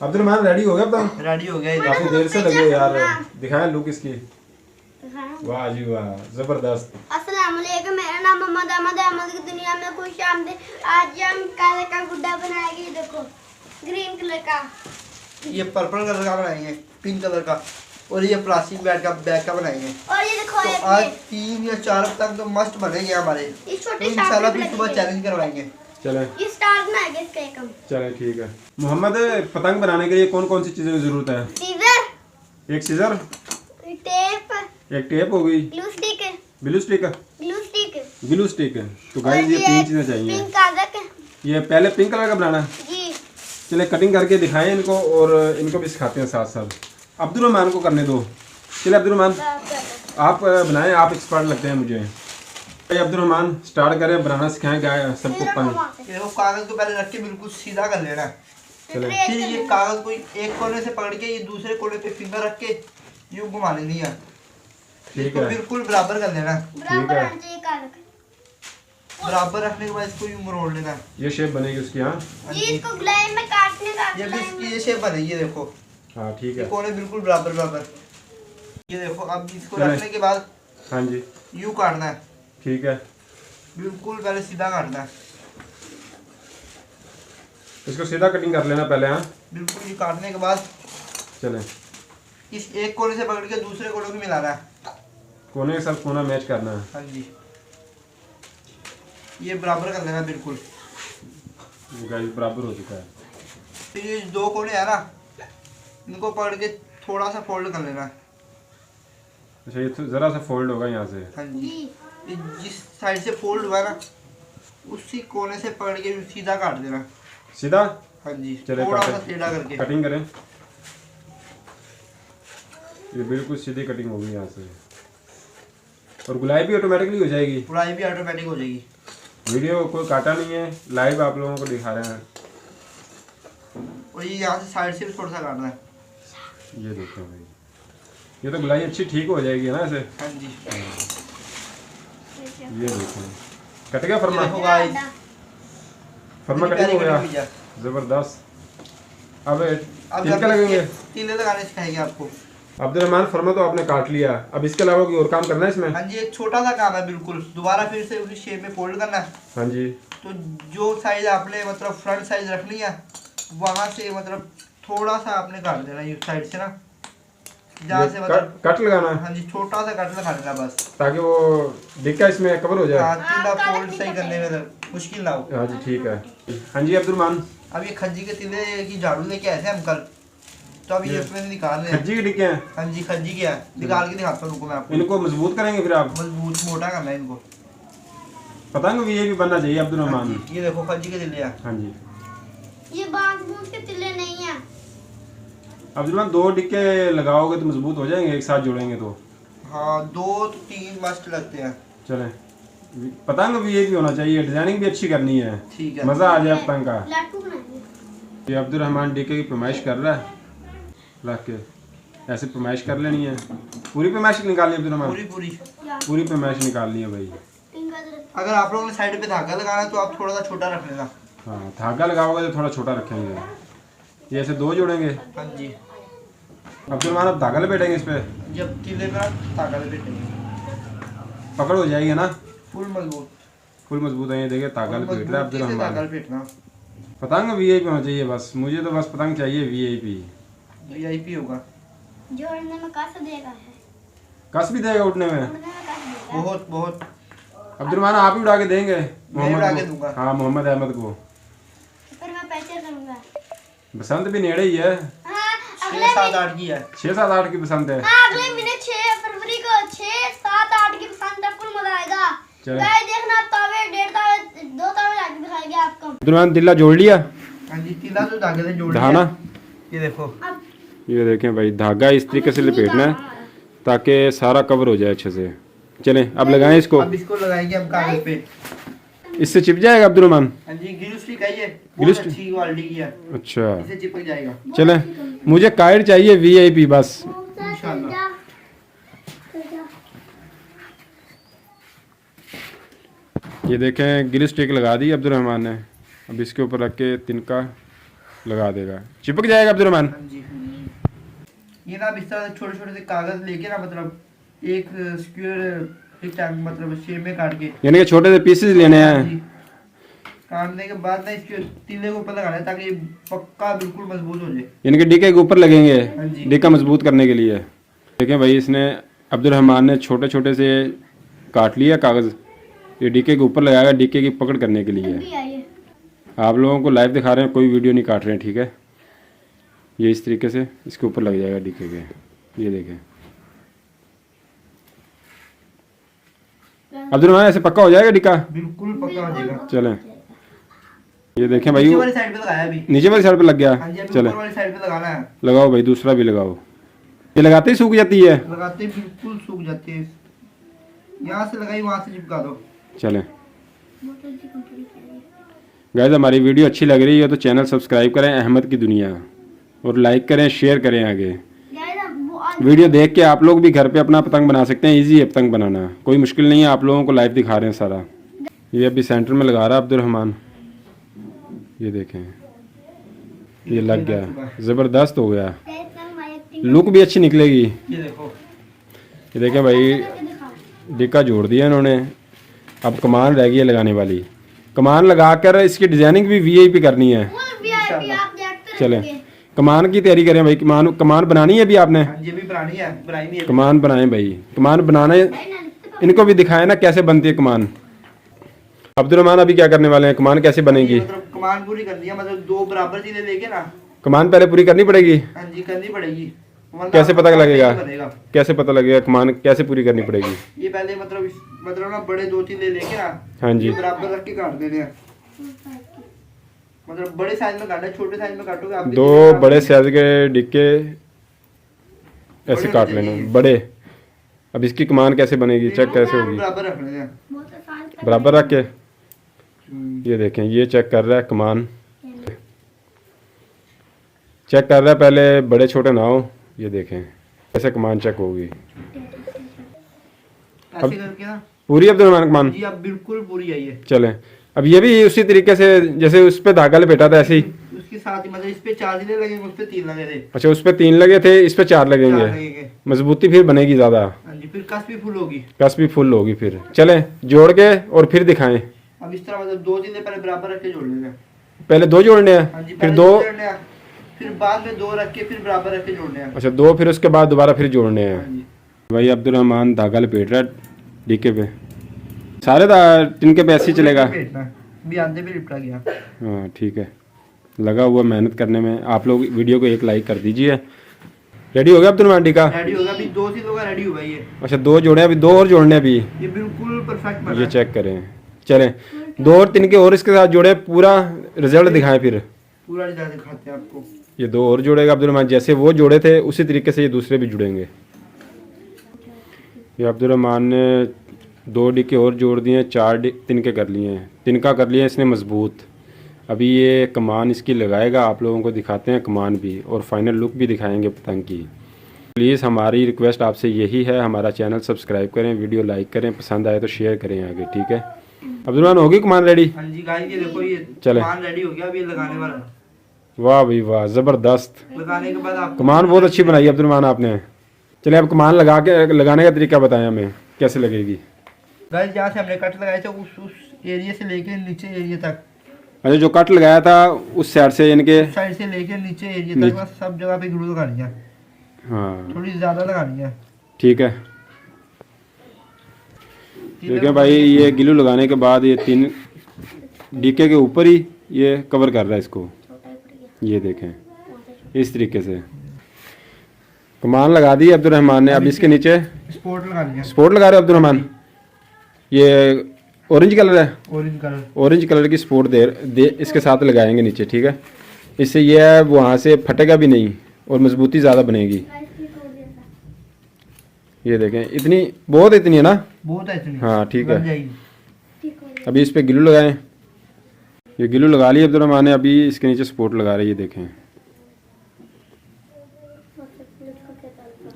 Abdul Rahman ready हो गया अब? रेडी हो गया। काफी देर से लगे यार, दिखाया लुक इसकी। वाह जी वाह, जबरदस्त। अस्सलाम वालेकुम, मेरा नाम मोहम्मद अहमद है। अहमद की दुनिया में खुश आमदीद। आज हम काले का गुड्डा बनाएंगे। देखो ग्रीन कलर का, ये पर्पल कलर का बनाएंगे, पिंक कलर का, और ये प्लास्टिक बैग का बनाएंगे। और ये देखो तो आज 3 या 4 तक तो मस्त बनेंगे हमारे। ये तो छोटे इंशाल्लाह फिर सुबह चैलेंज करवाएंगे। चले ये स्टार बनाएंगे इसका एक हम। चले ठीक है। मोहम्मद, पतंग बनाने के लिए कौन कौन सी चीजों की जरूरत है? सीजर, एक सीजर, टेप, एक टेप हो गई, glue stick, glue stick, glue stick है। तो गाइस ये 3 चीजें चाहिए। पिंक कागज। ये पहले पिंक कलर का बनाना है। जी चले कटिंग करके दिखाएं इनको, और इनको भी सिखाते हैं साथ साथ। अब्दुलरहमान को करने दो। चले अब्दुलरहमान आप बनाएं, आप एक्सपर्ट लगते हैं मुझे। भाई अब्दुलरहमान स्टार्ट करें, बनाना सिखाएं गाय सबको पतंग। ये वो कागज को पहले रख के बिल्कुल सीधा कर लेना है। चले फिर ये कागज को एक कोने से पकड़ के ये दूसरे कोने पे फिंगर रख के यूं घुमा लेनी है। ठीक इसको है, बिल्कुल बराबर कर लेना है। बराबर आना चाहिए कागज। बराबर रखने के बाद इसको यूं मोड़ लेना है। ये शेप बनेगी उसकी। हाँ ये इसको गुलाई में काटने का। ये भी इसकी ये शेप बनेगी, ये देखो हाँ ठीक ये है। कोने बिल्कुल बराबर बराबर। ये देखो अब इसको चले। रखने के बाद हाँ जी यूं काटना है, ठीक है। बिल्कुल पहले सीधा काटना है। इसको सीधा कटिंग कर लेना पहले। हाँ बिल्कुल ये काटने के बाद चले, इस एक कोने से पकड़ के दूसरे कोने को मिलाना है। कोने के साथ कोना मैच करना है। हाँ जी, ये बराबर कर लेना बिल्कुल। गाइस बराबर हो चुका है। फिर ये 2 कोने है ना, इनको पकड़ के थोड़ा सा फोल्ड कर लेना। अच्छा ये तो जरा सा फोल्ड होगा यहाँ से। हाँ जी, ये जिस साइड से फोल्ड हुआ है ना, उसी कोने से पकड़ के सीधा काट देना। सीधा। हाँ जी, चले थोड़ा सा टेढ़ा करके। कटिंग करें। ये बिल्कुल सीधी कटिंग होगी यहाँ से, और गुलाई भी ऑटोमेटिकली हो जाएगी। गुलाई भी ऑटोमेटिक हो जाएगी। वीडियो कोई काटा नहीं है, लाइव आप लोगों को दिखा रहे हैं। और ये यहाँ से साइड से भी थोड़ा सा काटना है। ये देखो भाई, ये तो गुलाई अच्छी ठीक हो जाएगी ना ऐसे। हाँ जी, ये देखो कट गया फरमा। ये देखो गाइस, फरमा कटिंग हो गया, जबरदस्त। अब तिनका लगेंगे। तीले लगाने सिखाएंगे आपको। अब्दुलरहमान फरमा तो आपने काट लिया, अब इसके अलावा कोई और काम करना है इसमें? हाँ जी, एक छोटा सा काम है बिल्कुल। दोबारा फिर से उसी शेप में फोल्ड करना है। हाँ जी, तो जो साइज आपने मतलब फ्रंट साइज रखनी है, वहां से मतलब थोड़ा सा आपने काट देना ये साइड से ना, जहाँ से मतलब कट लगाना है। हाँ जी, छोटा सा कट लगा देना बस, ताकि वो डिक्का इसमें कवर हो जाए। हाँ, तीला फोल्ड सही करने में मुश्किल ना हो। हाँ जी ठीक है। हाँ जी अब्दुलरहमान, अब ये खज्जी के तीले की झाड़ू लेके आए थे हम कल, तो अब ये उसमें से निकाल रहे हैं। खज्जी के डिक्के हैं। हाँ जी, खज्जी के है, निकाल के दिखाता हूँ मैं आपको। इनको मजबूत करेंगे फिर आप? मजबूत मोटा करना है इनको। पतंग भी ये भी बनना चाहिए हाँ अब्दुलरहमान। जी, ये देखो खज्जी के तीले हैं। हाँ जी ये बांस बूंस के तिल्ले नहीं है। अब्दुलरहमान, 2 डिक्के लगाओगे तो मजबूत हो जाएंगे, एक साथ जोड़ेंगे तो। हाँ, 2-3 मस्त लगते हैं। चले, पतंग भी ये भी होना चाहिए, डिजाइनिंग भी अच्छी करनी है, ठीक है, मजा आ जाए पतंग का। लट्टू बनाएंगे। ये अब्दुलरहमान डिक्के की फरमाइश कर रहा है, रख के ऐसे फरमाइश कर लेनी है। पूरी फरमाइश निकालनी है अब्दुलरहमान? पूरी पूरी। पूरी फरमाइश निकालनी है भाई। अगर आप लोगों ने साइड पे धागा लगाना है तो आप थोड़ा सा छोटा रख लेना। हाँ, धागा लगाओगे तो थोड़ा छोटा रखेंगे। ये ऐसे 2 जोड़ेंगे। हाँ जी, अब्दुलरहमान अब धागा लपेटेंगे इस पे, जब तीले में धागा लपेटेंगे पकड़ हो जाएगी ना, फुल मजबूत। फुल मजबूत है। ये देखिए धागा लपेट रहा है मजबूती से धागा अब्दुलरहमान। लपेटना। पतंग वीआईपी होना चाहिए बस, मुझे तो बस पतंग चाहिए वीआईपी। VIP होगा। जोड़ने में कस देगा है। कस भी देगा उठने में? जोड़ने में कस देगा। बहुत बहुत। अब्दुलरहमान आप ही उड़ा के देंगे मैं उड़ा के को? दूंगा। हाँ, मोहम्मद अहमद को। फिर मैं पैसे करूंगा। बसंत भी नेड़े ही है, हाँ, अगले 6-7-8 की है। 6-7-8 की बसंत है। हाँ, अगले महीने 6 फरवरी को 6-7-8 की पसंद है। फुल मजा आएगा। चलो। गाइस देखना, तावे 1.5 तावे 2 तावे लाके दिखाएंगे आपको। अब्दुलरहमान दिल्ला जोड़ लिया? हाँ जी, तीला तो धागे से जोड़ धाना? ये देखो। अब ये देखें भाई, धागा इस तरीके से लपेटना है ताकि सारा कवर हो जाए अच्छे से। चलें अब लगाएं इसको। अब इसको लगाएंगे हम कागज पे। इससे चिप जाएगा अब्दुलरहमान? हाँ जी, ग्लू स्टिक है ये, ग्लू बहुत स्टिक? अच्छी क्वालिटी की है, अच्छा इसे चिपक जाएगा। चलें, मुझे काइट चाहिए वीआईपी बस। इंशाल्लाह। ये देखें गिल स्टिक लगा दी अब्दुलरहमान ने। अब इसके ऊपर रख के तिनका लगा देगा, चिपक जाएगा अब्दुल रहमान। हाँ जी। ये ना अब इस तरह से छोटे छोटे से कागज लेके ना मतलब एक स्क्वायर एक टाइम मतलब शेप में काट के, यानी कि छोटे से पीसेस लेने हाँ हैं। जी, काटने के बाद ना इसके तीले को ऊपर लगाना है ताकि ये पक्का बिल्कुल मजबूत हो जाए। यानी कि डीके के ऊपर लगेंगे, हाँ जी। डीका मजबूत करने के लिए। देखें भाई, इसने अब्दुल रहमान ने छोटे छोटे से काट लिया कागज़, ये डीके के ऊपर लगाएगा डीके की पकड़ करने के लिए। भी आई है। आप लोगों को लाइव दिखा रहे हैं, कोई वीडियो नहीं काट रहे हैं, ठीक है। ये इस तरीके से इसके ऊपर लग जाएगा डीके के, ये देखें। अब्दुल रहमान ऐसे पक्का हो जाएगा डीका, बिल्कुल पक्का हो जाएगा। चलें। ये देखें भाई, नीचे वाली साइड पे लगाया अभी। नीचे वाली साइड पे लग गया। हाँ जी, अभी चलें, ऊपर वाली साइड पे लगाना है। लगाओ भाई, दूसरा भी लगाओ। ये लगाते ही सूख जाती है। लगाते ही बिल्कुल सूख जाती है। यहाँ से लगाई वहाँ से चिपका दो। चलें बहुत अच्छी कंपनी है। गाइस, हमारी वीडियो अच्छी लग रही है तो चैनल सब्सक्राइब करें अहमद की दुनिया, और लाइक करें, शेयर करें आगे। गाइस वो आज वीडियो देख के आप लोग भी घर पे अपना पतंग बना सकते हैं। इजी है पतंग बनाना, कोई मुश्किल नहीं है। आप लोगों को लाइव दिखा रहे हैं सारा। ये अभी सेंटर में लगा रहा है अब्दुल रहमान, ये देखें, ये लग गया, ज़बरदस्त हो गया। लुक भी अच्छी निकलेगी। ये देखो, ये देखें भाई, डिक्का जोड़ दिया इन्होंने, अब कमान रह गई है लगाने वाली। कमान लगाकर इसकी डिजाइनिंग भी वीआईपी करनी है। VIP आप देखते चलें, रहेंगे। कमान की तैयारी करें भाई। कमान बनानी है अभी आपने? हाँ जी, अभी बनानी है, बनाई नहीं है। कमान बनाएं भाई, कमान बनाने, इनको भी दिखाएं ना कैसे बनती है कमान। अब्दुल रहमान अभी क्या करने वाले हैं, कमान कैसे बनेगी? मतलब कमान पूरी करनी है, मतलब दो बराबर चीजें लेके ना। कमान पहले पूरी करनी पड़ेगी। हाँ जी, करनी पड़ेगी। वरना कैसे पता लगेगा? नहीं बनेगा। कैसे पता लगेगा कमान कैसे पूरी करनी पड़ेगी? ये पहले मतलब ना बड़े दो चीजें लेके ना, हाँ जी, ये बराबर रख के काट देने हैं। मतलब बड़े साइज में काटना है, छोटे साइज में काटोगे आप दो बड़े साइज के डिक्के ऐसे काट लेना बड़े। अब इसकी कमान कैसे बनेगी, चेक कैसे होगी? बराबर रखने हैं। बहुत आसान कर- बराबर रख के, ये देखें, ये चेक कर रहा है कमान, चेक कर रहा है, पहले बड़े छोटे ना हो। ये देखें कैसे कमान चेक होगी। ऐसे करके ना पूरी अब्दुल रहमान कमान? जी, अब बिल्कुल पूरी आई है। चलें, अब ये भी उसी तरीके से जैसे उस पे धागा लपेटा था ऐसे ही। उसके साथ ही मतलब इस पे 4 चीजें लगेंगे, उस पे 3 लगे थे। अच्छा, उस पे 3 लगे थे, इस पे 4 4 लगेंगे। लगेंगे। मजबूती फिर बनेगी ज्यादा, हाँ जी, फिर कस भी फुल होगी। कस भी फुल होगी फिर। चलें, जोड़ के और फिर दिखाएं। अब इस तरह मतलब दो चीजें पहले बराबर रख के जोड़ लेंगे। पहले 2 जोड़ने हाँ हैं, जी, फिर पहले 2, जोड़ने हैं, फिर बाद में 2 रख के फिर बराबर रख के जोड़ने हैं। अच्छा 2, फिर उसके बाद दोबारा फिर जोड़ने हाँ हैं। जी, भाई अब्दुल रहमान धागा लपेट रहा है डीके पे, सारे तिनके पे ऐसे ही चलेगा। पेटना है। भी आधे भी लिपटा गया। हाँ ठीक है, लगा हुआ मेहनत करने में। आप लोग वीडियो को एक लाइक कर दीजिए। रेडी हो गया अब्दुल रहमान डीका? रेडी होगा, अभी 2 चीजों का रेडी हुआ ये। अच्छा 2 जोड़े हैं, अभी 2 और जोड़ने हैं अभी। ये बिल्कुल परफेक्ट बना ये है। चेक करें। चलें, 2 और 3 के और इसके साथ जोड़े, पूरा रिजल्ट दिखाएं फिर। पूरा डिजाइन दिखाते हैं आपको। ये 2 और जोड़ेगा अब्दुल रहमान, जैसे वो जोड़े थे उसी तरीके से ये दूसरे भी जुड़ेंगे। ये अब्दुल रहमान ने 2 डिक्के और जोड़ दिए हैं, 4 तिनके कर लिए हैं, तिनका कर लिया इसने मजबूत। अभी ये कमान इसकी लगाएगा, आप लोगों को दिखाते हैं कमान भी, और फाइनल लुक भी दिखाएंगे पतंग की। प्लीज़ हमारी रिक्वेस्ट आपसे यही है, हमारा चैनल सब्सक्राइब करें, वीडियो लाइक करें, पसंद आए तो शेयर करें आगे, ठीक है। अब्दुल रहमान होगी कमान रेडी? हाँ जी गाइस, ये देखो, ये चले। कमान रेडी हो गया, अब ये लगाने वाला है। वाह भाई वाह, ज़बरदस्त लगाने के बाद आप कमान बहुत अच्छी बनाई है अब्दुल रहमान आपने। चलिए अब कमान लगाने का तरीका बताएं हमें, कैसे लगेगी? गाइस, जहाँ से हमने कट लगाए थे उस एरिया से लेके नीचे एरिया तक, अच्छा जो कट लगाया था उस साइड से, यानी कि साइड से लेके नीचे एरिया तक बस सब जगह पे ग्लू लगानी है। हाँ थोड़ी ज्यादा लगानी है। ठीक है। ठीक है भाई, ये गिलू लगाने के बाद ये 3 डीके के ऊपर ही ये कवर कर रहा है इसको, ये देखें इस तरीके से। कमान लगा दी अब्दुल रहमान ने, अब इसके नीचे स्पोर्ट लगानी है। स्पोर्ट लगा रहे हो अब्दुल रहमान? ये ऑरेंज कलर है, ऑरेंज कलर। ऑरेंज कलर की स्पोर्ट दे इसके साथ लगाएंगे नीचे, ठीक है। इससे ये है वहाँ से फटेगा भी नहीं और मजबूती ज़्यादा बनेगी। ये देखें, इतनी बहुत इतनी है ना? बहुत है इतनी। हाँ ठीक लग है। जाएगी। अभी इस पे गिलू लगाएं। ये गिलू लगा लिया अब्दुल रहमान ने, अभी इसके नीचे सपोर्ट लगा रही है, देखें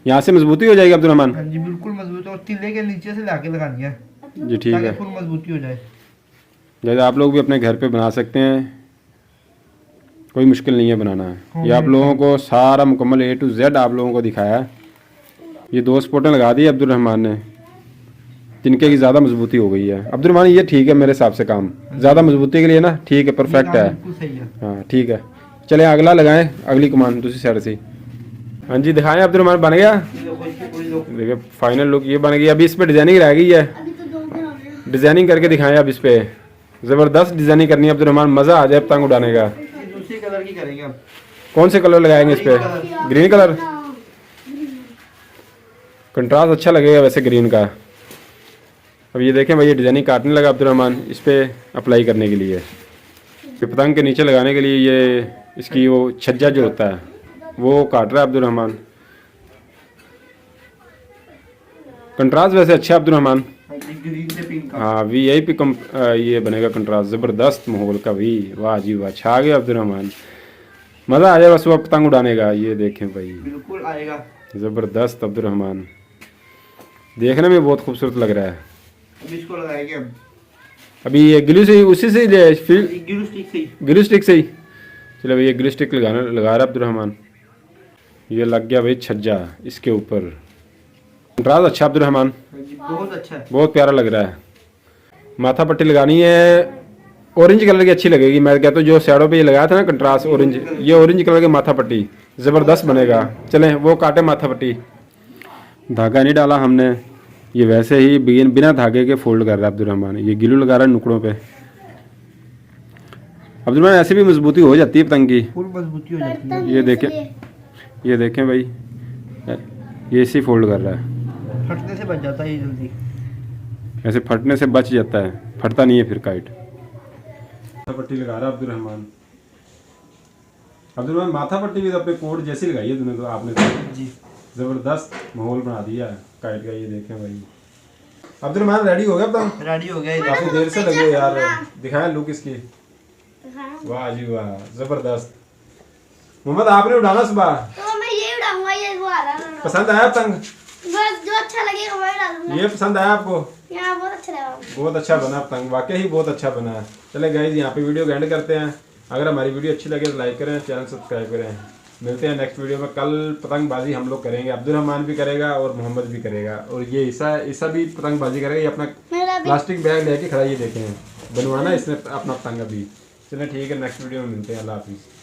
यहाँ से मजबूती हो जाएगी अब्दुल रहमान। हाँ जी, बिल्कुल मजबूत, और तिल्ले के नीचे से लाके लगानी है जी ठीक ताकि है। फुल मजबूती हो जाए। जैसे आप लोग भी अपने घर पे बना सकते हैं, कोई मुश्किल नहीं है बनाना। ये आप लोगों को सारा मुकम्मल A to Z आप लोगों को दिखाया है। ये 2 स्पोर्टें लगा दी अब्दुल रहमान ने, तिनके की ज़्यादा मजबूती हो गई है। अब्दुल रहमान ये ठीक है मेरे हिसाब से, काम ज़्यादा मजबूती के लिए ना ठीक है, परफेक्ट है। बिल्कुल सही है। हाँ ठीक है, चले अगला लगाएं, अगली कमान दूसरी साइड से। हाँ जी दिखाएं अब्दुल रहमान, बन गया। देखिए फाइनल लुक ये बन गई। अभी इस पर डिजाइनिंग रह गई है, अभी तो 2 दिन हो गए। डिजाइनिंग करके दिखाएं अब इस पे। ज़बरदस्त डिजाइनिंग करनी है अब्दुल रहमान, मज़ा आ जाए पतंग उड़ाने का। ये दूसरी कलर की करेंगे अब। कौन से कलर लगाएंगे इस पे? ग्रीन कलर, कंट्रास्ट अच्छा लगेगा वैसे ग्रीन का। अब ये देखें भाई, ये डिजाइनिंग काटने लगा अब्दुल रहमान इस पे अप्लाई करने के लिए। ये पतंग के नीचे लगाने के लिए ये इसकी वो छज्जा जो होता है वो काट रहा है अब्दुल रहमान। कंट्रास्ट वैसे अच्छा है अब्दुल रहमान। ग्रीन से पिंक का। हाँ VIP कम ये बनेगा कंट्रास्ट, ज़बरदस्त माहौल का भी। वाह जी वाह, छा गया अब्दुल रहमान, मज़ा आ जाए बस वो पतंग उड़ाने का। ये देखें भाई, बिल्कुल आएगा। ज़बरदस्त अब्दुल रहमान, देखने में बहुत खूबसूरत लग रहा है। अब इसको लगाएंगे अब। अभी ये ग्लू से उसी से फिर ग्लू स्टिक से ही। ग्लू स्टिक से ही। चलो भाई ये ग्लू स्टिक लगा रहा है अब्दुल रहमान। ये लग गया भाई छज्जा इसके ऊपर। कंट्रास्ट अच्छा अब्दुल रहमान, बहुत अच्छा है। बहुत प्यारा लग रहा है। माथा पट्टी लगानी है ऑरेंज कलर की, अच्छी लगेगी। मैं कहता हूँ जो शैडो पे ये लगाया था ना कंट्रास्ट ऑरेंज, ये ऑरेंज कलर की माथा पट्टी ज़बरदस्त बनेगा। चलें वो काटे माथा पट्टी। धागा नहीं डाला हमने, ये वैसे ही बिना धागे के फोल्ड कर रहा है अब्दुल रहमान। ये गिलू लगा रहा है नुकड़ों पे। अब्दुल रहमान ऐसे भी मजबूती हो जाती है पतंग की, फुल मजबूती हो जाती है। ये देखें भाई, ये इसी फोल्ड कर रहा है। फटने से बच जाता है ये जल्दी। ऐसे फटने से बच जाता है, फटता नहीं है फिर काइट। पट्टी लगा रहा है अब्दुल रहमान। अब्दुल रहमान माथा पट्टी भी तो अपने कोट जैसी लगाई है तूने तो, आपने तो जी जबरदस्त माहौल बना दिया है काइट का। ये देखें भाई, अब्दुल रहमान रेडी हो गया पतंग? रेडी हो गया ये। काफी देर से लगे यार, दिखाएं लुक इसकी। वाह जी वाह, जबरदस्त। मोहम्मद आपने उड़ाना सुबह, तो मैं ये उड़ाऊंगा, ये वो आ रहा है। पसंद आया पतंग? बस जो अच्छा लगेगा वो डालूंगा। ये पसंद आया आपको? यहाँ बहुत अच्छा लगा। बहुत अच्छा बना पतंग, वाकई ही बहुत अच्छा बना है। चले गाइस यहाँ पे वीडियो एंड करते हैं। अगर हमारी वीडियो अच्छी लगे तो लाइक करें, चैनल सब्सक्राइब करें। मिलते हैं नेक्स्ट वीडियो में। कल पतंगबाजी हम लोग करेंगे, अब्दुल रहमान भी करेगा और मोहम्मद भी करेगा, और ये ईसा भी पतंगबाजी करेगा। ये अपना मेरा भी प्लास्टिक बैग लेके खड़ा, ये देखें बनवाना इसने अपना पतंग अभी। चलें ठीक है, नेक्स्ट वीडियो में मिलते हैं। अल्लाह हाफिज़।